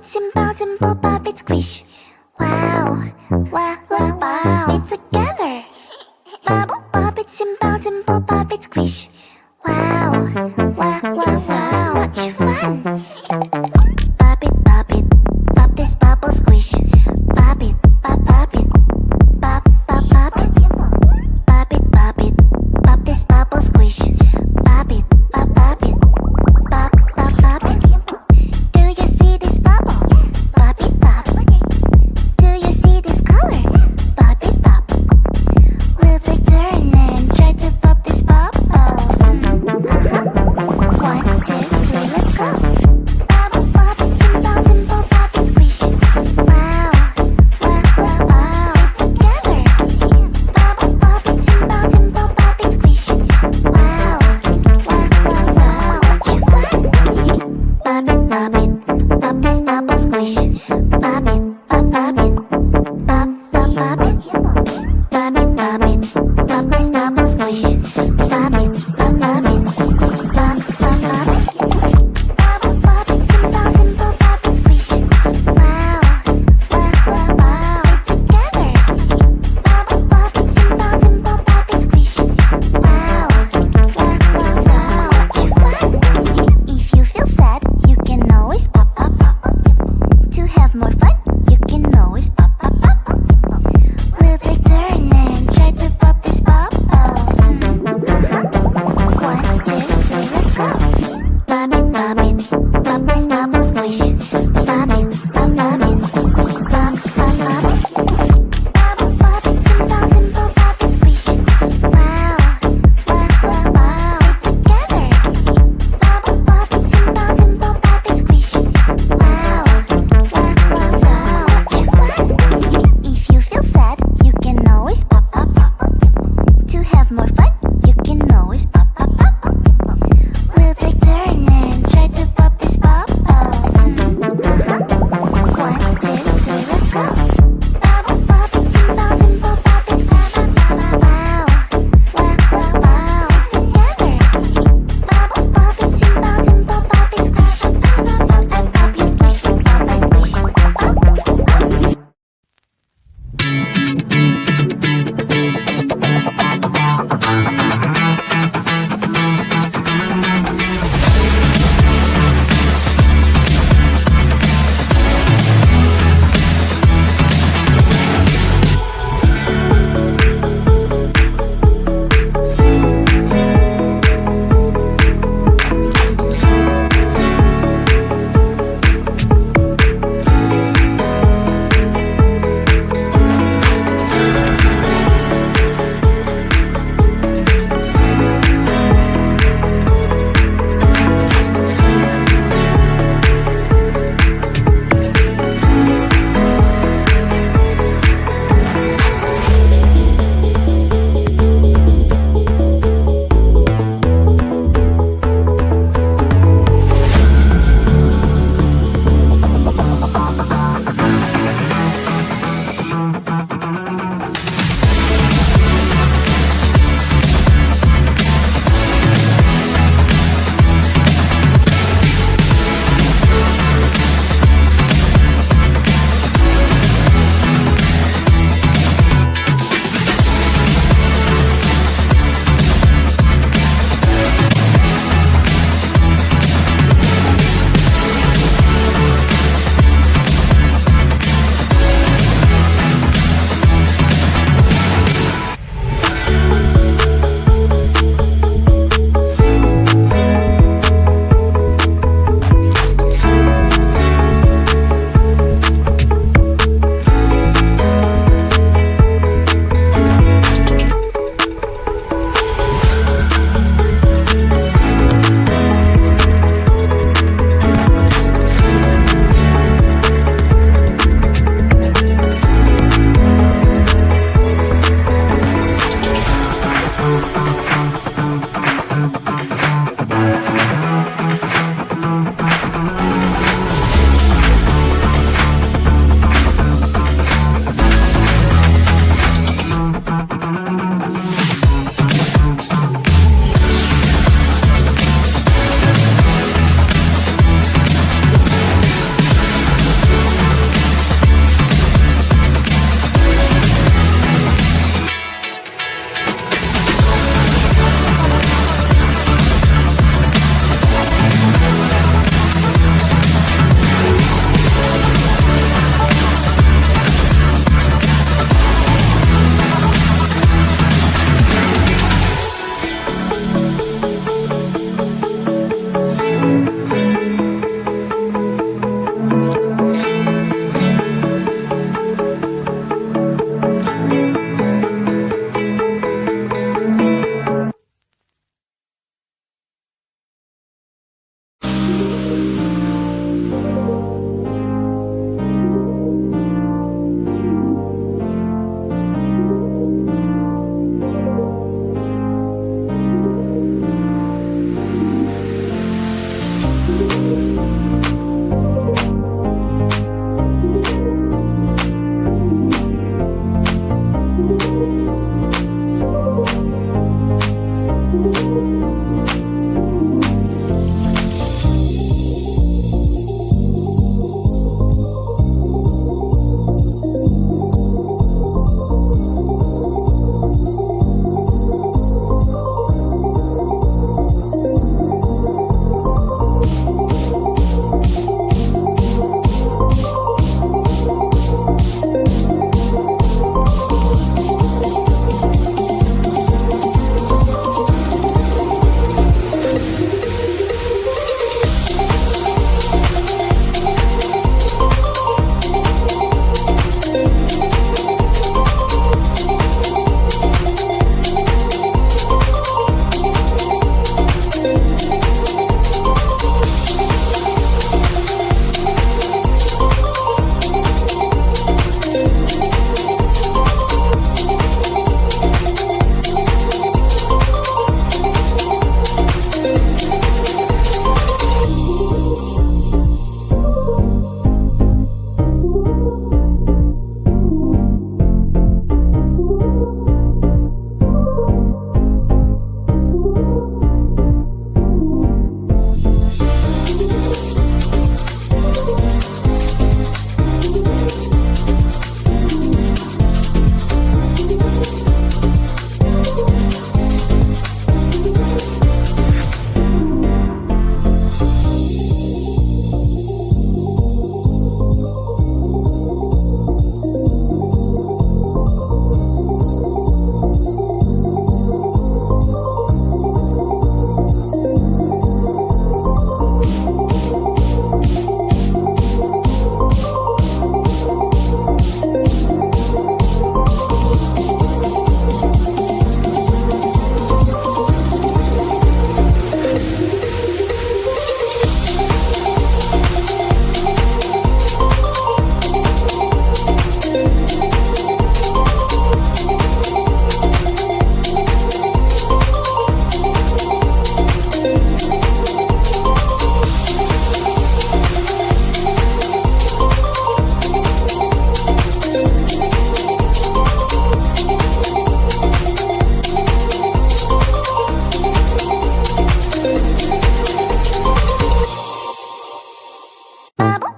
simple, dimple, pop it, squish. Wow, wow, let's pop it together. Bubble, pop it, simple, dimple, pop it, squish. Wow, wow, wow, so much fun. Pop it, pop this bubble, squish. Pop it, pop it, pop, pop, pop it. Pop it, pop this bubble, squish. Pop it, pop it, pop, pop, pop it. Do you see this bubble? Pop it, pop. Do you see this color? Pop it, pop. We'll take turn and try to pop this bubbles. 1, 2, 3, let's go. Bubble, pop it, simple, dimple, pop it, squish. Wow, wow, wow, wow, together. Bubble, pop it, simple, dimple, pop it, squish. Wow, wow, wow, so much fun. Pop this bubble, squish. Pop it, pop it, pop, pop, pop it. Pop it, pop this bubble, squish. Pop it, pop it, pop, pop, pop it. Bubble, pop it, simple, dimple, pop it, squish. Wow, wow, wow, wow, together. Bubble, pop it, simple, dimple, pop it, squish. Wow, wow, wow, so much fun. If you feel sad, you can always pop. To have more fun, you can always pop. We'll take turn and try to pop these bubbles. 1, 2, 3, let's go. Pop it, pop this bubble, squish. Pop it, pop it, pop, pop, pop it. Bubble, pop it, simple, dimple, pop it, squish. Wow, wow, wow, wow, together. Bubble, pop it, simple, dimple, pop it, squish. Wow, wow, wow, so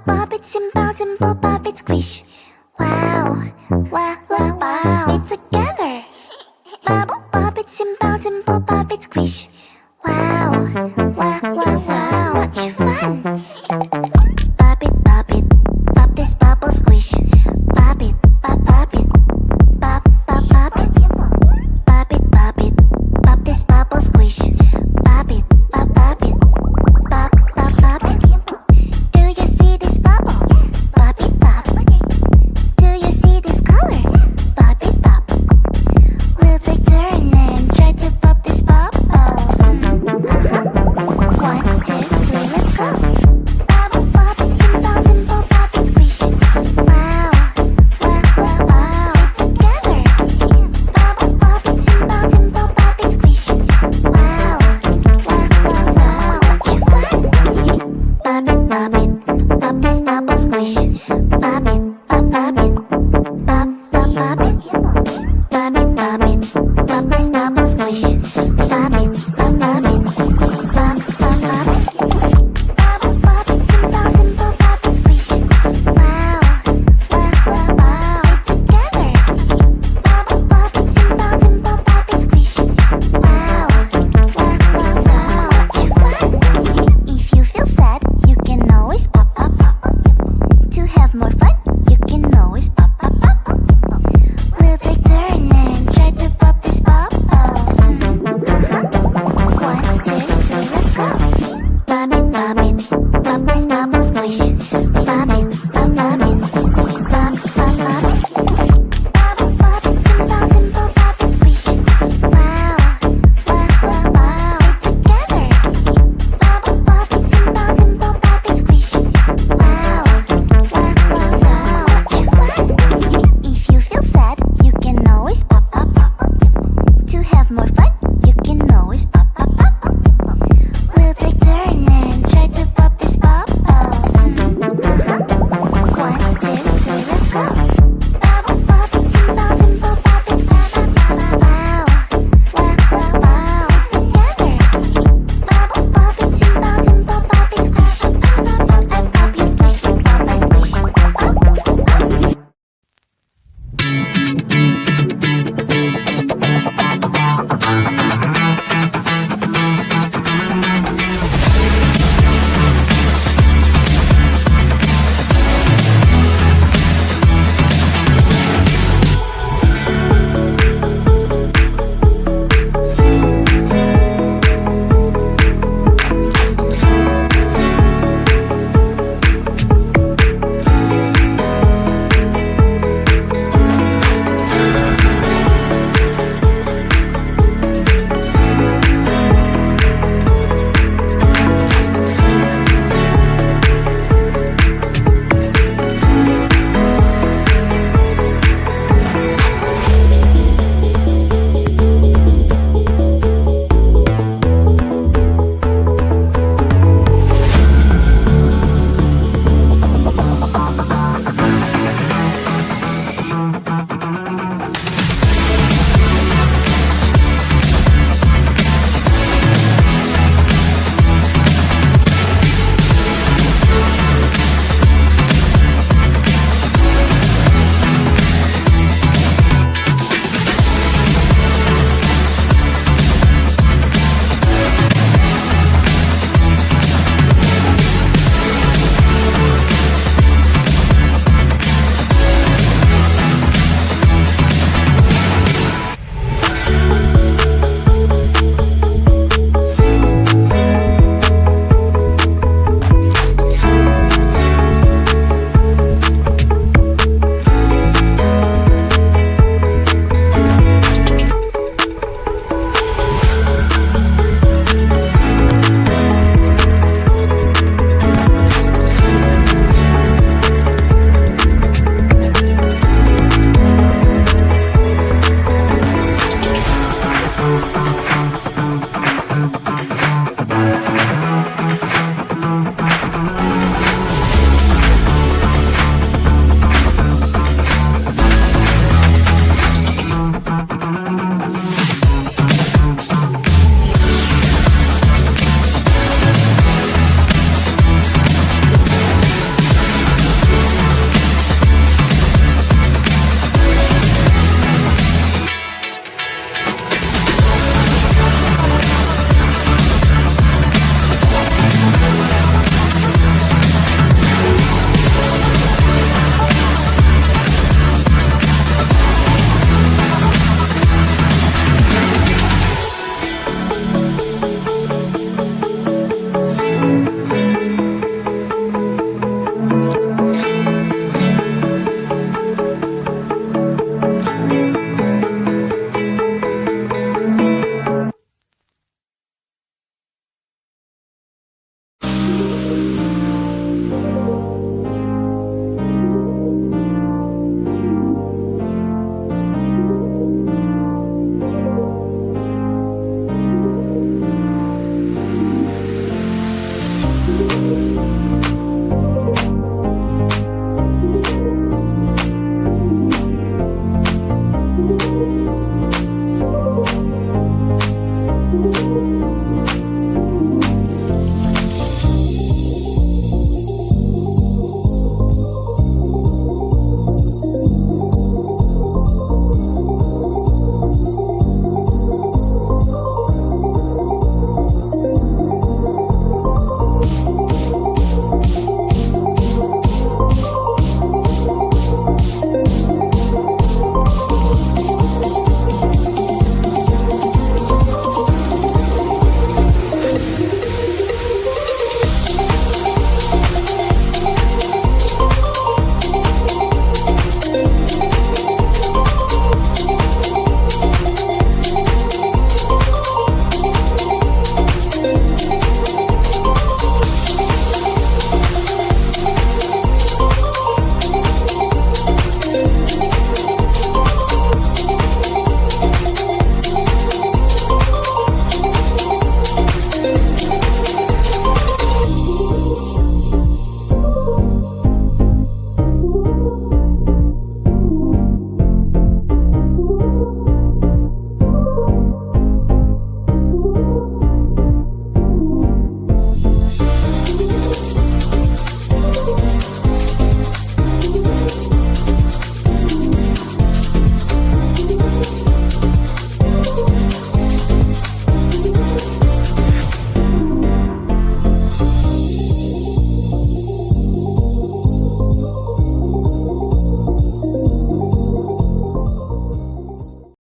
bop it, simple, simple, pop it, squish. Wow, wow, let's bow it together. Bubble, pop it, simple, simple, pop it, squish. Wow, wow, let's bow.